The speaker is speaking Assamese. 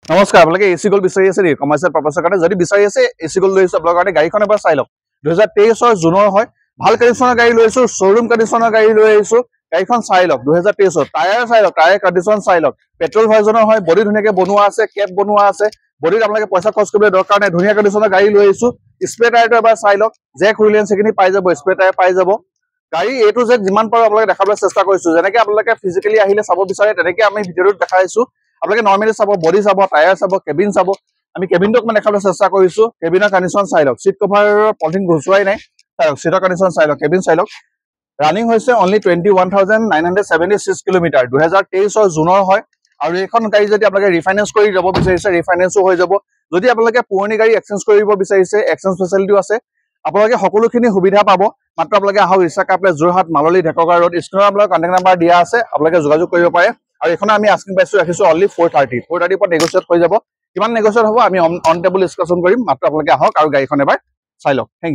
নমস্কাৰ আপোনালোকে এচি গোল্ড বিচাৰি আছে নেকি কমাৰ্চিয়েল পাৰপাছৰ কাৰণে যদি বিচাৰি আছে এচি গোল্ড লৈছো আপোনালোকৰ কাৰণে গাড়ীখন এবাৰ চাই লওক 2023 জুনৰ হয় ভাল কণ্ডিচনৰ গাড়ী লৈছো শ্বৰুম কণ্ডিচনৰ গাড়ী লৈ আহিছো গাড়ীখন চাই লওক 2023 টায়াৰ চাই লওক টায়াৰ কণ্ডিচন চাই লওক পেট্ৰল ভাৰ্জনৰ হয় বডি ধুনীয়াকে বনোৱা আছে কেপ বনোৱা আছে বডিত আপোনালোকে পইচা খৰচ কৰিবলৈ দৰকাৰ নাই ধুনীয়া কণ্ডিচনৰ গাড়ী লৈ আহিছো স্প্ৰে টায়াৰটো এবাৰ চাই লওক জেক হুইলেন্স সেইখিনি পাই যাব স্প্ৰে টায়াৰ পাই যাব গাড়ী এ টু জেড যিমান পাৰো আপোনালোকে দেখাবলৈ চেষ্টা কৰিছো যেনেকে আপোনালোকে ফিজিক্যালি আহিলে চাব বিচাৰে তেনেকে আমি ভিডিঅ'ত দেখাইছো আপোনালোকে নৰ্মেলি চাব বডি চাব টায়াৰ চাব কেবিন চাব আমি কেবিনটো মানে দেখাবলৈ চেষ্টা কৰিছো কেবিনৰ কণ্ডিচন চাই লওক সিট কভাৰৰ পলিথিন ঘুচুৱাই নাই চাই লওক সিটৰ কণ্ডিচন চাই লওক কেবিন চাই লওক ৰানিং হৈছে অনলি 21976 কিলোমিটাৰ 2023 জুনৰ হয় আৰু এইখন গাড়ী যদি আপোনালোকে ৰিফাইনেন্স কৰি যাব বিচাৰিছে ৰিফাইনেন্সো হৈ যাব যদি আপোনালোকে পুৰণি গাড়ী এক্সচেঞ্জ কৰিব বিচাৰিছে এক্সচেঞ্জ ফেচিলিটিও আছে আপোনালোকে সকলোখিনি সুবিধা পাব মাত্ৰ আপোনালোকে আহক ৰিক্সা কাপ্লে যোৰহাট মাললি ঢেকগা ৰোড স্ক্ৰিনত আপোনালোকৰ কন্টেক্ট নাম্বাৰ দিয়া আছে আপোনালোকে যোগাযোগ কৰিব পাৰে আৰু এখন আমি আস্কিং প্ৰাইচটো ৰাখিছো অনলি 430 পৰা নেগোচিয়েট হৈ যাব কিমান নেগোচিয়েট হ'ব আমি অন টেবল ডিসকাশন কৰিম মাত্ৰ আপোনালোকে আহক আৰু গাড়ীখন এবাৰ চাই লওক থ্যাংক ইউ